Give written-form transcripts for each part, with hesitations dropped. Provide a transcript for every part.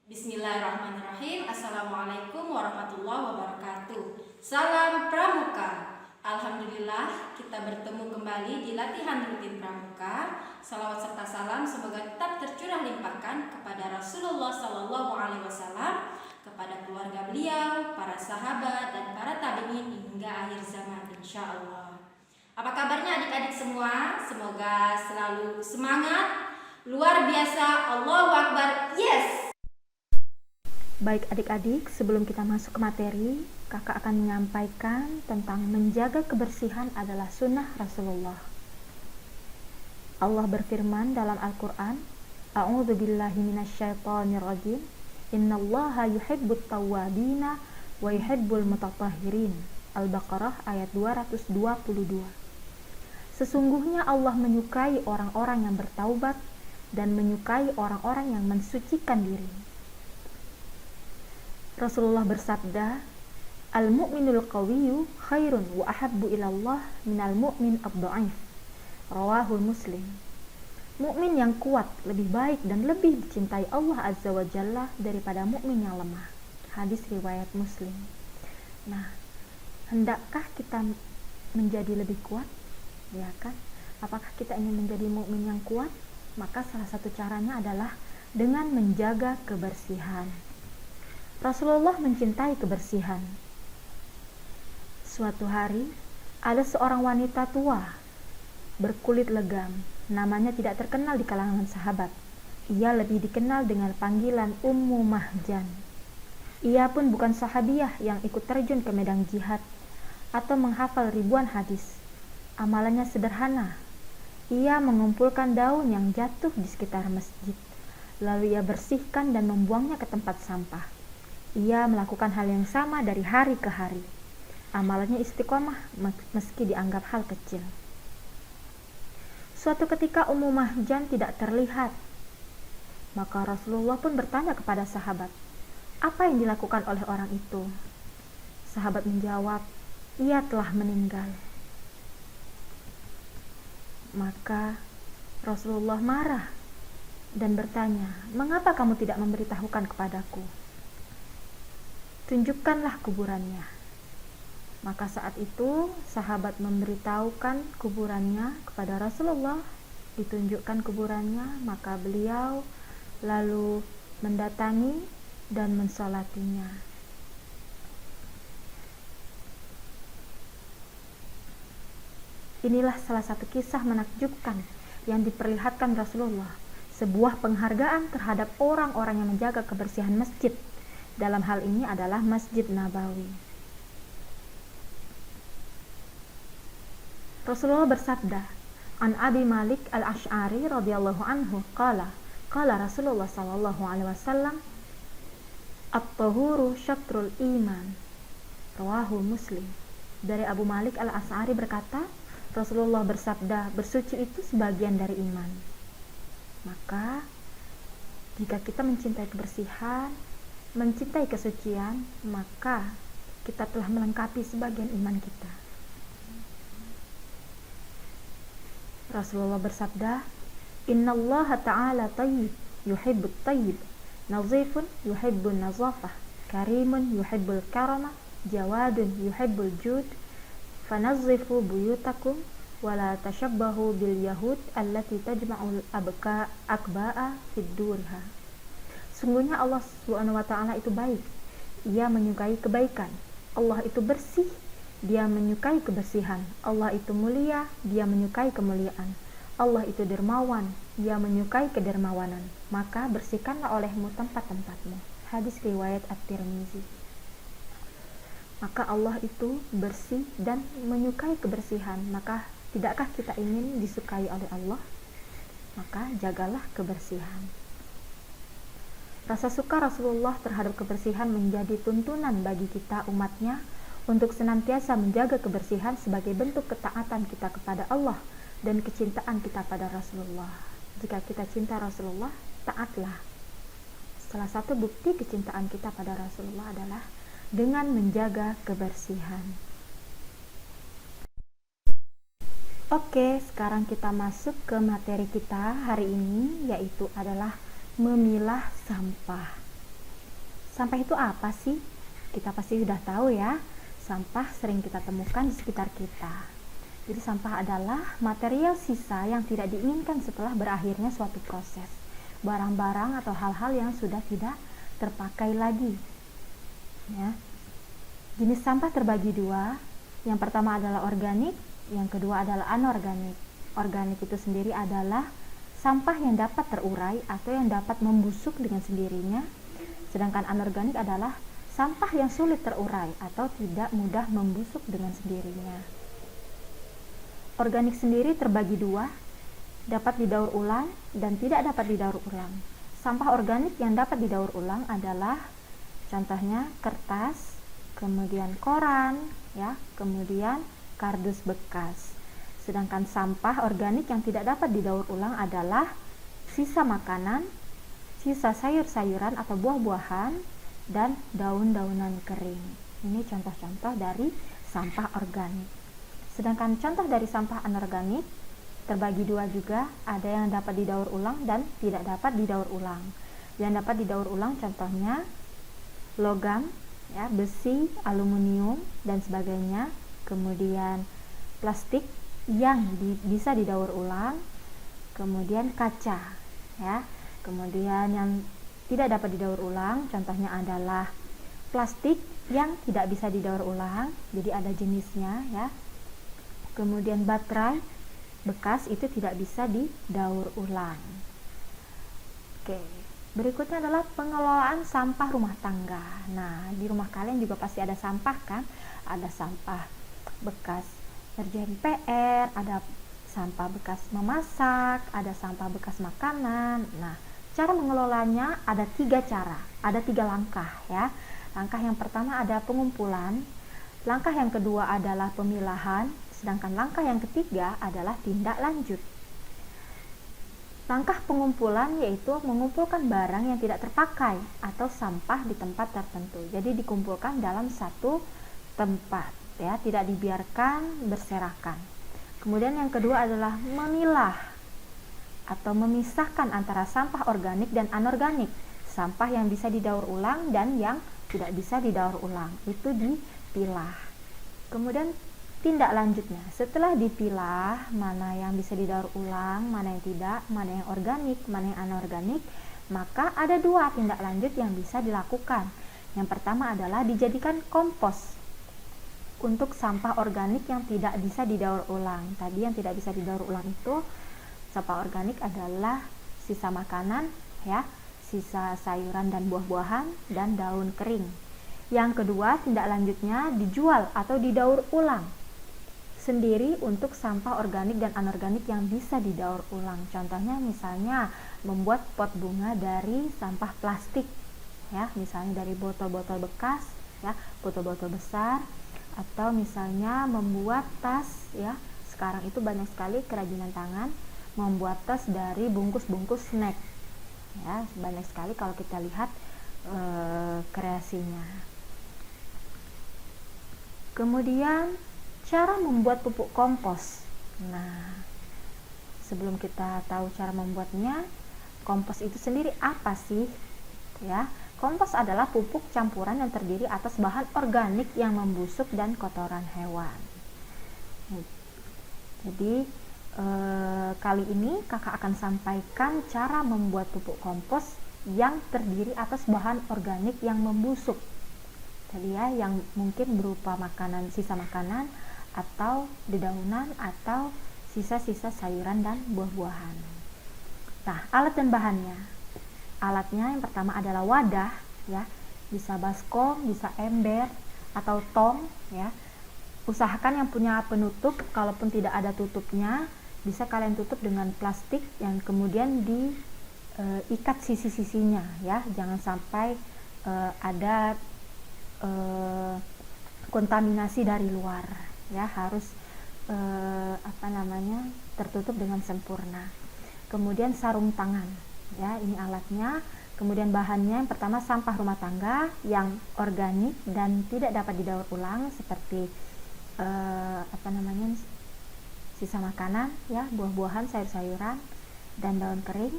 Bismillahirrahmanirrahim. Assalamualaikum warahmatullahi wabarakatuh. Salam Pramuka. Alhamdulillah kita bertemu kembali di latihan rutin Pramuka. Salawat serta salam semoga tetap tercurah limpahkan kepada Rasulullah Sallallahu Alaihi Wasallam, kepada keluarga beliau, para sahabat dan para tabi'in hingga akhir zaman insya Allah. Apa kabarnya adik-adik semua? Semoga selalu semangat. Luar biasa. Allahu Akbar. Yes. Baik adik-adik, sebelum kita masuk ke materi, kakak akan menyampaikan tentang menjaga kebersihan adalah sunnah Rasulullah. Allah berfirman dalam Al-Quran, A'udzubillahi minasyaitonirrajim, Innallaha yuhibbut tawwabina wa yuhibbul mutatahhirin. Al-Baqarah ayat 222. Sesungguhnya Allah menyukai orang-orang yang bertaubat dan menyukai orang-orang yang mensucikan diri. Rasulullah bersabda, Al-mu'minul qawiyyu khairun wa ahabbu ilallah minal mu'min ad-dha'if. Rawahul Muslim. Mukmin yang kuat lebih baik dan lebih dicintai Allah Azza wa Jalla daripada mukmin yang lemah. Hadis riwayat Muslim. Nah, hendakkah kita menjadi lebih kuat? Ya kan? Apakah kita ingin menjadi mukmin yang kuat? Maka salah satu caranya adalah dengan menjaga kebersihan. Rasulullah mencintai kebersihan. Suatu hari, ada seorang wanita tua, berkulit legam, namanya tidak terkenal di kalangan sahabat. Ia lebih dikenal dengan panggilan Ummu Mahjan. Ia pun bukan sahabiah yang ikut terjun ke medan jihad atau menghafal ribuan hadis. Amalannya sederhana. Ia mengumpulkan daun yang jatuh di sekitar masjid, lalu ia bersihkan dan membuangnya ke tempat sampah. Ia melakukan hal yang sama dari hari ke hari. Amalannya istiqomah meski dianggap hal kecil. Suatu ketika Ummu Mahjan tidak terlihat. Maka Rasulullah pun bertanya kepada sahabat, apa yang dilakukan oleh orang itu? Sahabat menjawab, ia telah meninggal. Maka Rasulullah marah dan bertanya, mengapa kamu tidak memberitahukan kepadaku? Tunjukkanlah kuburannya. Maka saat itu sahabat memberitahukan kuburannya kepada Rasulullah. Ditunjukkan kuburannya, maka beliau lalu mendatangi dan mensolatinya. Inilah salah satu kisah menakjubkan yang diperlihatkan Rasulullah, sebuah penghargaan terhadap orang-orang yang menjaga kebersihan masjid. Dalam hal ini adalah Masjid Nabawi. Rasulullah bersabda, An Abi Malik Al-Asy'ari radhiyallahu anhu qala Rasulullah sallallahu alaihi wasallam, At-tahuru syatrul iman. Rawahu Muslim. Dari Abu Malik Al-Asy'ari berkata, Rasulullah bersabda, bersuci itu sebagian dari iman. Maka jika kita mencintai kebersihan, mencintai kesucian, maka kita telah melengkapi sebagian iman kita. Rasulullah bersabda, Innallaha ta'ala tayyib, yuhibbut tayyib, nazifun yuhibbun nazafah, karimun yuhibbul karamah, jawadun yuhibbul jud, fanazzifu buyutakum, wala tashabbahu bil yahud allati tajma'ul akba'a fid durha. Sungguhnya Allah SWT itu baik. Ia menyukai kebaikan. Allah itu bersih. Dia menyukai kebersihan. Allah itu mulia. Dia menyukai kemuliaan. Allah itu dermawan. Dia menyukai kedermawanan. Maka bersihkanlah olehmu tempat-tempatmu. Hadis riwayat At-Tirmizi. Maka Allah itu bersih dan menyukai kebersihan. Maka tidakkah kita ingin disukai oleh Allah? Maka jagalah kebersihan. Rasa suka Rasulullah terhadap kebersihan menjadi tuntunan bagi kita umatnya untuk senantiasa menjaga kebersihan sebagai bentuk ketaatan kita kepada Allah dan kecintaan kita pada Rasulullah. Jika kita cinta Rasulullah, taatlah. Salah satu bukti kecintaan kita pada Rasulullah adalah dengan menjaga kebersihan. Oke, sekarang kita masuk ke materi kita hari ini, yaitu adalah memilah sampah. Sampah itu apa sih? Kita pasti sudah tahu ya, sampah sering kita temukan di sekitar kita. Jadi sampah adalah material sisa yang tidak diinginkan setelah berakhirnya suatu proses. Barang-barang atau hal-hal yang sudah tidak terpakai lagi. Ya. Jenis sampah terbagi dua. Yang pertama adalah organik, yang kedua adalah anorganik. Organik itu sendiri adalah sampah yang dapat terurai atau yang dapat membusuk dengan sendirinya. Sedangkan anorganik adalah sampah yang sulit terurai atau tidak mudah membusuk dengan sendirinya. Organik sendiri terbagi dua, dapat didaur ulang dan tidak dapat didaur ulang. Sampah organik yang dapat didaur ulang adalah contohnya kertas, kemudian koran, ya, kemudian kardus bekas. Sedangkan sampah organik yang tidak dapat didaur ulang adalah sisa makanan, sisa sayur-sayuran atau buah-buahan, dan daun-daunan kering. Ini contoh-contoh dari sampah organik. Sedangkan contoh dari sampah anorganik terbagi dua juga, ada yang dapat didaur ulang dan tidak dapat didaur ulang. Yang dapat didaur ulang contohnya logam, ya, besi, aluminium, dan sebagainya. Kemudian plastik yang bisa didaur ulang, kemudian kaca, ya. Kemudian yang tidak dapat didaur ulang contohnya adalah plastik yang tidak bisa didaur ulang, jadi ada jenisnya, ya. Kemudian baterai bekas itu tidak bisa didaur ulang. Oke, berikutnya adalah pengelolaan sampah rumah tangga. Nah, di rumah kalian juga pasti ada sampah kan? Ada sampah bekas ngerjain PR, ada sampah bekas memasak, ada sampah bekas makanan. Nah, cara mengelolanya ada 3 cara, ada 3 langkah, ya. Langkah yang pertama ada pengumpulan, langkah yang kedua adalah pemilahan, sedangkan langkah yang ketiga adalah tindak lanjut. Langkah pengumpulan yaitu mengumpulkan barang yang tidak terpakai atau sampah di tempat tertentu. Jadi dikumpulkan dalam satu tempat, ya, tidak dibiarkan berserakan. Kemudian yang kedua adalah memilah atau memisahkan antara sampah organik dan anorganik, sampah yang bisa didaur ulang dan yang tidak bisa didaur ulang, itu dipilah. Kemudian tindak lanjutnya, setelah dipilah mana yang bisa didaur ulang, mana yang tidak, mana yang organik, mana yang anorganik, maka ada 2 tindak lanjut yang bisa dilakukan. Yang pertama adalah dijadikan kompos untuk sampah organik yang tidak bisa didaur ulang. Tadi yang tidak bisa didaur ulang itu sampah organik adalah sisa makanan, ya, sisa sayuran dan buah-buahan, dan daun kering. Yang kedua, tindak lanjutnya dijual atau didaur ulang sendiri untuk sampah organik dan anorganik yang bisa didaur ulang. Contohnya misalnya membuat pot bunga dari sampah plastik, ya, misalnya dari botol-botol bekas, ya, botol-botol besar, atau misalnya membuat tas, ya. Sekarang itu banyak sekali kerajinan tangan membuat tas dari bungkus-bungkus snack, ya, banyak sekali kalau kita lihat kreasinya. Kemudian cara membuat pupuk kompos. Nah, sebelum kita tahu cara membuatnya, kompos itu sendiri apa sih? Ya, kompos adalah pupuk campuran yang terdiri atas bahan organik yang membusuk dan kotoran hewan. Jadi kali ini kakak akan sampaikan cara membuat pupuk kompos yang terdiri atas bahan organik yang membusuk. Tadi ya, yang mungkin berupa makanan, sisa makanan, atau dedaunan, atau sisa-sisa sayuran dan buah-buahan. Nah, alat dan bahannya. Alatnya yang pertama adalah wadah, ya, bisa baskom, bisa ember, atau tong, ya. Usahakan yang punya penutup, kalaupun tidak ada tutupnya, bisa kalian tutup dengan plastik yang kemudian diikat sisi-sisinya, ya. Jangan sampai ada kontaminasi dari luar, ya, harus tertutup dengan sempurna. Kemudian sarung tangan, ya, ini alatnya. Kemudian bahannya yang pertama sampah rumah tangga yang organik dan tidak dapat didaur ulang seperti sisa makanan, ya, buah-buahan, sayur-sayuran, dan daun kering.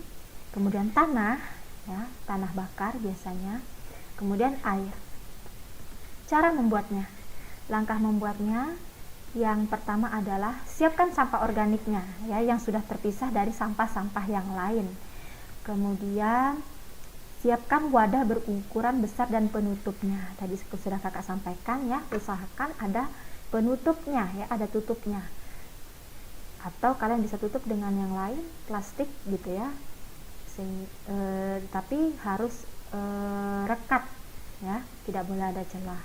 Kemudian tanah, ya, tanah bakar biasanya. kemudian air. Cara membuatnya. Langkah membuatnya yang pertama adalah siapkan sampah organiknya ya, yang sudah terpisah dari sampah-sampah yang lain. Kemudian siapkan wadah berukuran besar dan penutupnya. Tadi sudah kakak sampaikan ya, usahakan ada penutupnya ya, ada tutupnya. Atau kalian bisa tutup dengan yang lain, plastik gitu ya. Tapi harus rekat ya, tidak boleh ada celah.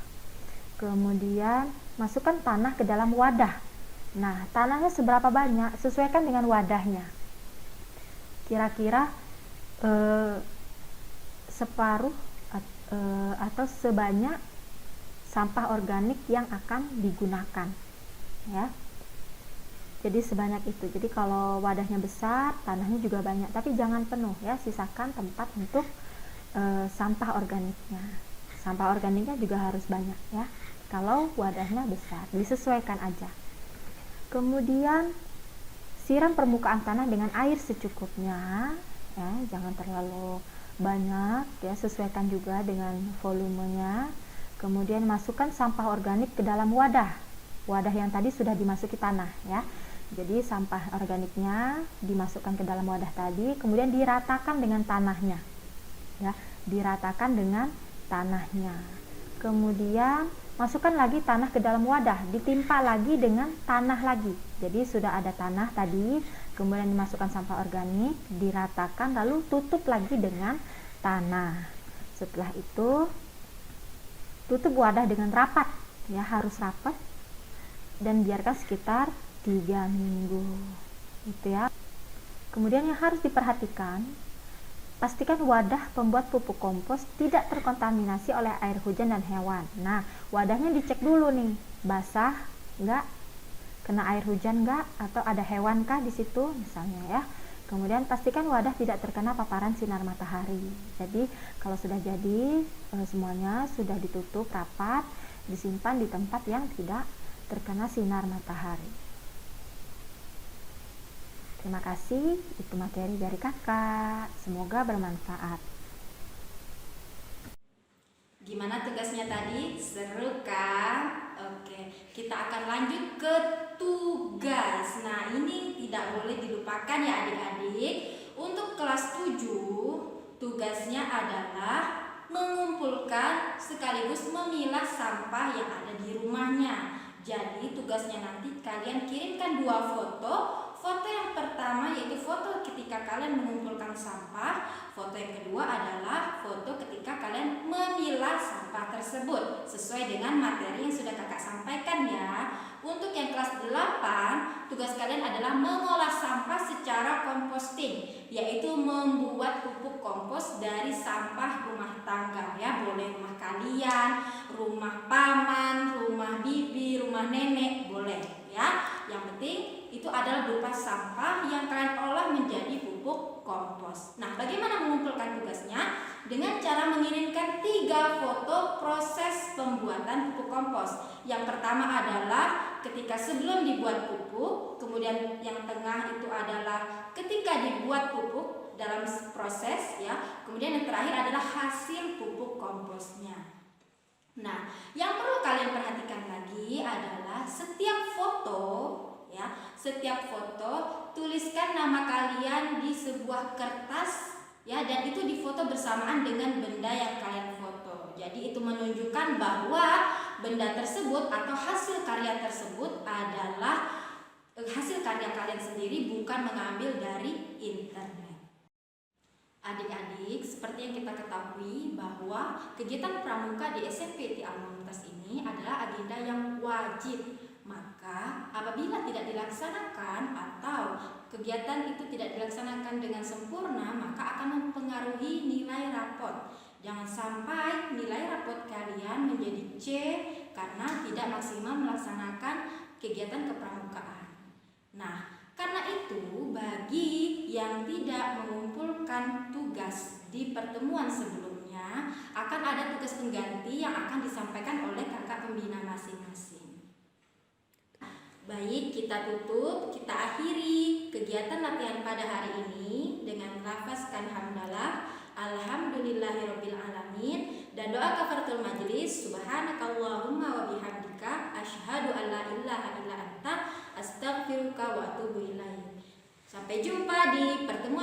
Kemudian masukkan tanah ke dalam wadah. Nah, tanahnya seberapa banyak sesuaikan dengan wadahnya. Kira-kira separuh atau sebanyak sampah organik yang akan digunakan ya. Jadi sebanyak itu. Jadi kalau wadahnya besar, tanahnya juga banyak, tapi jangan penuh ya, sisakan tempat untuk sampah organiknya. Sampah organiknya juga harus banyak ya. Kalau wadahnya besar, disesuaikan aja. Kemudian siram permukaan tanah dengan air secukupnya ya, jangan terlalu banyak ya, sesuaikan juga dengan volumenya. Kemudian masukkan sampah organik ke dalam wadah yang tadi sudah dimasuki tanah ya. Jadi sampah organiknya dimasukkan ke dalam wadah tadi, kemudian diratakan dengan tanahnya ya, diratakan dengan tanahnya. Kemudian masukkan lagi tanah ke dalam wadah, ditimpa lagi dengan tanah lagi. Jadi sudah ada tanah tadi, kemudian dimasukkan sampah organik, diratakan, lalu tutup lagi dengan tanah. Setelah itu tutup wadah dengan rapat ya, harus rapat, dan biarkan sekitar 3 minggu gitu ya. Kemudian yang harus diperhatikan, pastikan wadah pembuat pupuk kompos tidak terkontaminasi oleh air hujan dan hewan. Nah, wadahnya dicek dulu nih, basah enggak, kena air hujan enggak, atau ada hewan kah di situ misalnya ya. Kemudian pastikan wadah tidak terkena paparan sinar matahari. Jadi kalau sudah jadi semuanya sudah ditutup rapat, disimpan di tempat yang tidak terkena sinar matahari. Terima kasih, itu materi dari kakak. Semoga bermanfaat. Gimana tugasnya tadi? Seru kan? Oke, kita akan lanjut ke tugas. Nah, ini tidak boleh dilupakan ya adik-adik. Untuk kelas 7, tugasnya adalah mengumpulkan sekaligus memilah sampah yang ada di rumahnya. Jadi tugasnya nanti kalian kirimkan 2 foto. Foto yang pertama yaitu foto ketika kalian mengumpulkan sampah. Foto yang kedua adalah foto ketika kalian memilah sampah tersebut, sesuai dengan materi yang sudah kakak sampaikan ya. Untuk yang kelas 8, tugas kalian adalah mengolah sampah secara composting, yaitu membuat pupuk kompos dari sampah rumah tangga ya. Boleh rumah kalian, rumah paman, rumah bibi, rumah nenek, boleh ya. Yang penting itu adalah berupa sampah yang kalian olah menjadi pupuk kompos. Nah, bagaimana mengumpulkan tugasnya? Dengan cara mengirimkan 3 foto proses pembuatan pupuk kompos. Yang pertama adalah ketika sebelum dibuat pupuk, kemudian yang tengah itu adalah ketika dibuat pupuk dalam proses ya. Kemudian yang terakhir adalah hasil pupuk komposnya. Nah, yang perlu kalian perhatikan lagi adalah setiap foto ya, setiap foto tuliskan nama kalian di sebuah kertas ya, dan itu difoto bersamaan dengan benda yang kalian foto. Jadi itu menunjukkan bahwa benda tersebut atau hasil karya tersebut adalah hasil karya kalian sendiri, bukan mengambil dari internet. Adik-adik, seperti yang kita ketahui bahwa kegiatan pramuka di SMP Ti Al-Mumtaz ini adalah agenda yang wajib. Maka apabila tidak dilaksanakan atau kegiatan itu tidak dilaksanakan dengan sempurna, maka akan mempengaruhi nilai rapot. Jangan sampai nilai rapot kalian menjadi C karena tidak maksimal melaksanakan kegiatan kepramukaan. Nah, karena itu bagi yang tidak mengumpulkan tugas di pertemuan sebelumnya, akan ada tugas pengganti yang akan disampaikan oleh kakak pembina masing-masing. Baik, kita tutup, kita akhiri kegiatan latihan pada hari ini dengan melafazkan hamdalah, alhamdulillahirabbil alamin, dan Dan doa kafaratul majlis, subhanakallahumma wa bihamdika asyhadu an la ilaha illa anta astaghfiruka wa atubu ilaik. Sampai jumpa di pertemuan